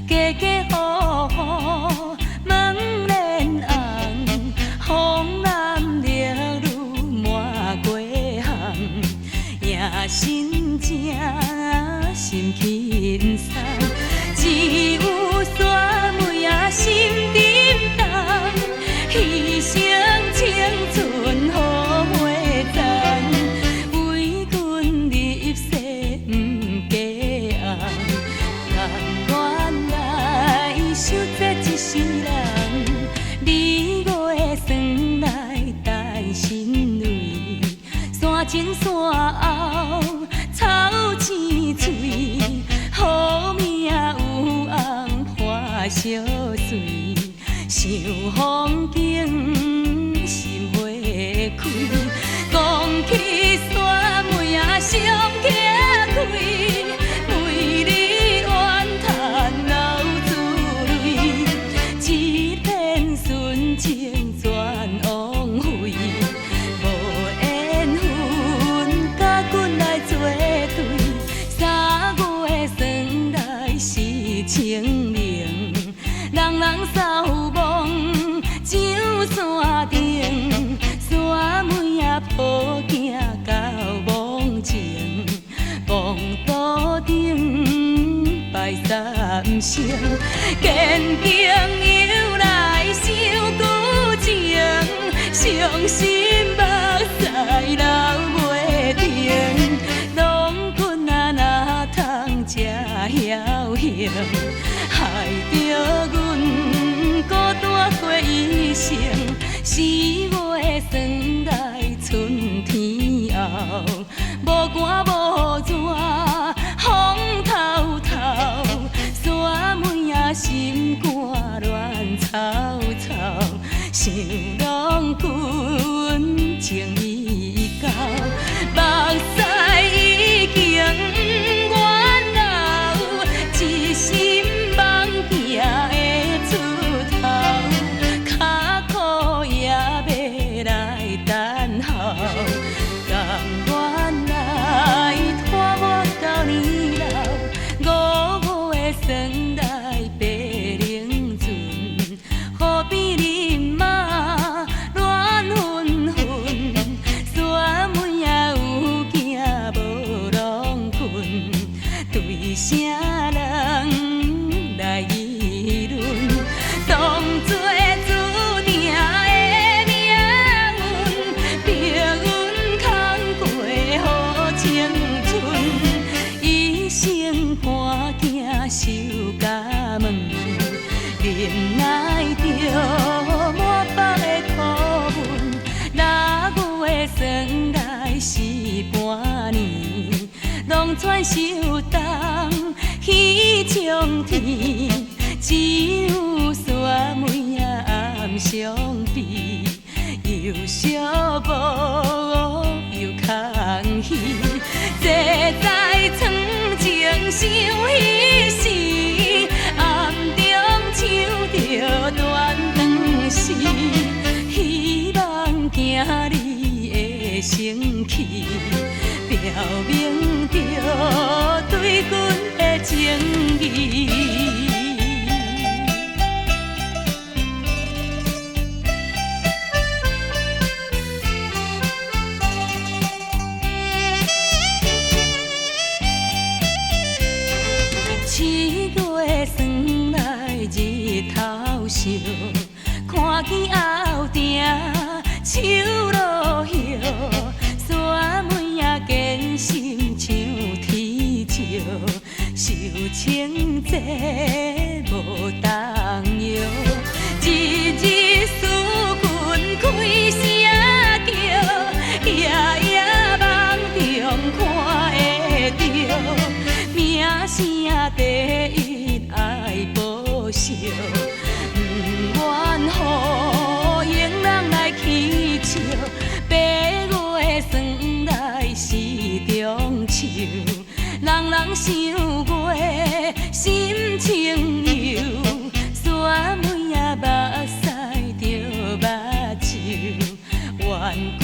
家家户户门帘红，风南绿女满街巷，夜深正心轻松，只有山妹啊心沉重，牺牲青春好花丛，为阮入世不假红，甘愿来守这一世人，你我的酸来等心泪，山前山后草青翠，好命有红伴相随，想风景心花开，讲起山妹啊上客开，为你怨叹流珠泪，一片纯情全枉费，无缘分甲阮来作对，三月霜来是清明，人人扫望上山顶，山妹啊抱囝到梦前，望岛顶拜三声，坚强又来想旧情，伤心目屎流袂停，拢困啊哪通这侥幸，害着阮孤单过一生，四月霜来春天后，无寒无热风透透，山妹啊心肝乱草草，想拢阮情已到，目屎已经远流，一心梦行会出头，脚苦也要来等候，甘愿来拖我到年老，五月霜来白冷船，河边人马乱纷纷，山妹啊有囝无拢困，对啥人来议论，当作注定的命运，逼阮空过好青春，一生伴囝受家门，忍耐着满腹的苦闷，六月霜来是半年，拢全受冻去冲天，只有山妹啊暗相避，又寂寞又空虚，坐在床前想彼时，暗中唱着断肠诗，希望今日会生气，表明着对阮的情意。七月霜来日头烧，看见后顶树落叶，山妹啊坚心像天石，受情债无动摇，一日思困开声叫，夜夜梦中看会着。名声第一爱报效，不愿予迎人来乞笑，八月霜来是中秋，人人想月心情忧，山妹啊目屎着目睭，怨君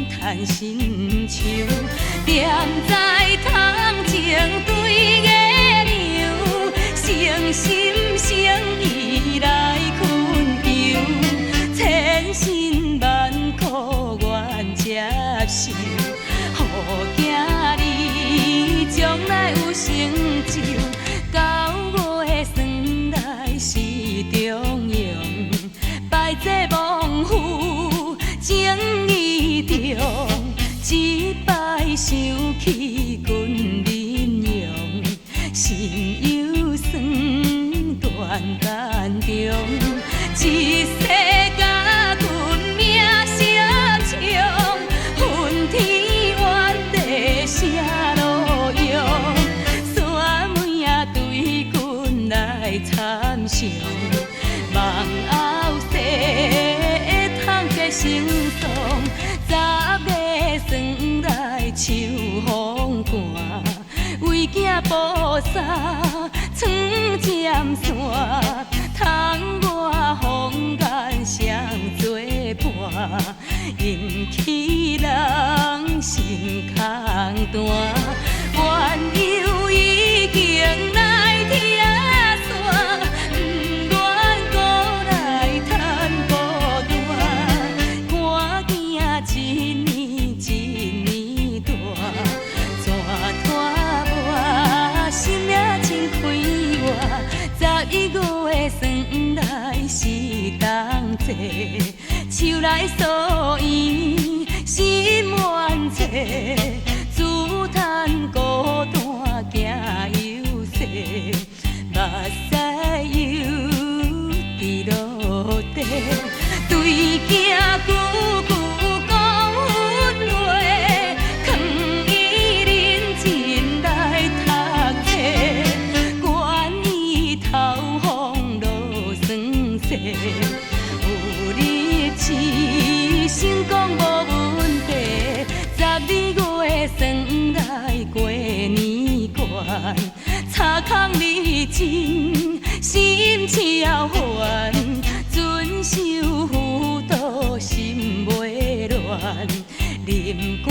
叹心愁，踮在窗前对月亮。酒，9月霜来是重阳，拜祭亡父情义重，一拜想起君面容，心犹酸断肝中，一世甲君命相冲，恨天怨地写路用，山妹仔对君来参详，望后世会通结成双，十月霜来秋风寒，为囝菩萨床尖线，窗外风眼双作伴，引起人心空单，怨尤已经来听线，不愿孤来叹孤单，看囝一年一年大，怎拖磨心命真快活，11月霜来是冬节，树来素烟心怨切，自叹孤单行犹细，目屎犹伫落地，对囝句句讲阮话，劝伊认真来读册，管伊头风落霜雪，有日子成功无问题，12月霜来过年关，柴空你真心超烦，遵守妇道心袂乱，临